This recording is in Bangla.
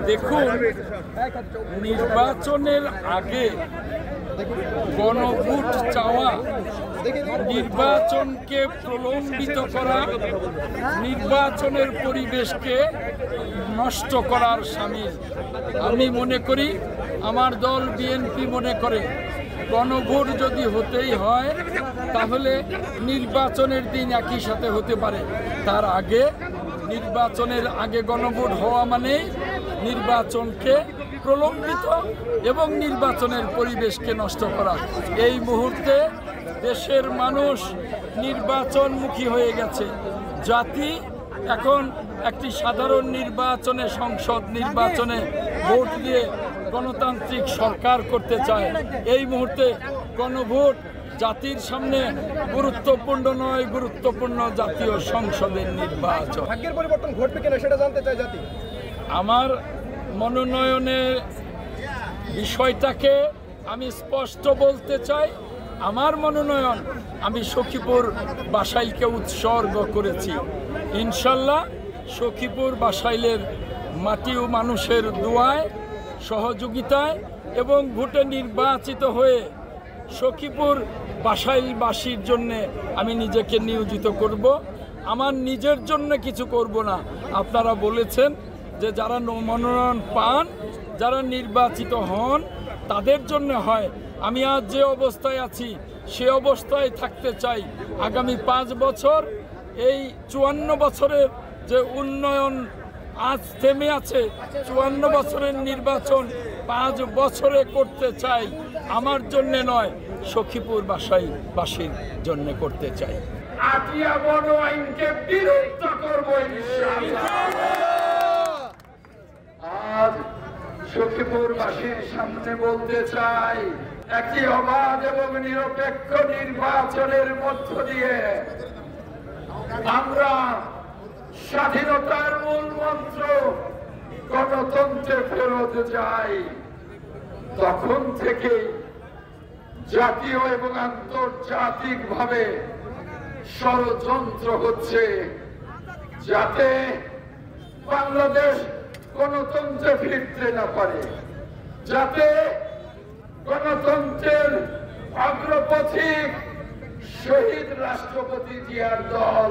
দেখুন, নির্বাচনের আগে গণভোট চাওয়া নির্বাচনকে প্রলম্বিত করা, নির্বাচনের পরিবেশকে নষ্ট করার শামিল। আমি মনে করি, আমার দল বিএনপি মনে করে, গণভোট যদি হতেই হয় তাহলে নির্বাচনের দিন একই সাথে হতে পারে। তার আগে, নির্বাচনের আগে গণভোট হওয়া মানে নির্বাচনকে প্রলম্বিত এবং নির্বাচনের পরিবেশকে নষ্ট করা। এই মুহূর্তে দেশের মানুষ নির্বাচনমুখী হয়ে গেছে। জাতি এখন একটি সাধারণ নির্বাচনে, সংসদ নির্বাচনে ভোট দিয়ে গণতান্ত্রিক সরকার করতে চায়। এই মুহূর্তে গণভোট জাতির সামনে গুরুত্বপূর্ণ নয়, গুরুত্বপূর্ণ জাতীয় সংসদের নির্বাচন। ভাগ্যের পরিবর্তন ঘটবে কিনা সেটা জানতে চাই জাতি। আমার মনোনয়নের বিষয়টাকে আমি স্পষ্ট বলতে চাই। আমার মনোনয়ন আমি সখীপুর বাসাইলকে উৎসর্গ করেছি। ইনশাল্লাহ সখীপুর বাসাইলের মাটি ও মানুষের দোয়ায়, সহযোগিতায় এবং ভোটে নির্বাচিত হয়ে সখীপুর বাসাইলবাসীর জন্যে আমি নিজেকে নিয়োজিত করব। আমার নিজের জন্য কিছু করব না। আপনারা বলেছেন যে যারা মনোনয়ন পান, যারা নির্বাচিত হন, তাদের জন্য হয়। আমি আজ যে অবস্থায় আছি সে অবস্থায় থাকতে চাই। আগামী 5 বছর, এই 54 বছরের যে উন্নয়ন আজ থেমে আছে, 54 বছরের নির্বাচন 5 বছরে করতে চাই। আমার জন্য নয়, সখীপুর বাসীর জন্য করতে চাই। আটিয়া বড় আইনকে বিরুদ্ধ করব ইনশাআল্লাহ। আজ সখীপুরবাসীর সামনে বলতে চাই, একটি অবাধ এবং নিরপেক্ষ নির্বাচনের মধ্য দিয়ে আমরা স্বাধীনতার মূল মন্ত্র গণতন্ত্রে ফেরত যাই। তখন থেকেই জাতীয় এবং আন্তর্জাতিকভাবে ষড়যন্ত্র হচ্ছে যাতে বাংলাদেশ গণতন্ত্রে ফিরতে না পারে, যাতে গণতন্ত্রের অগ্রপথিক শহীদ রাষ্ট্রপতি জিয়ার দল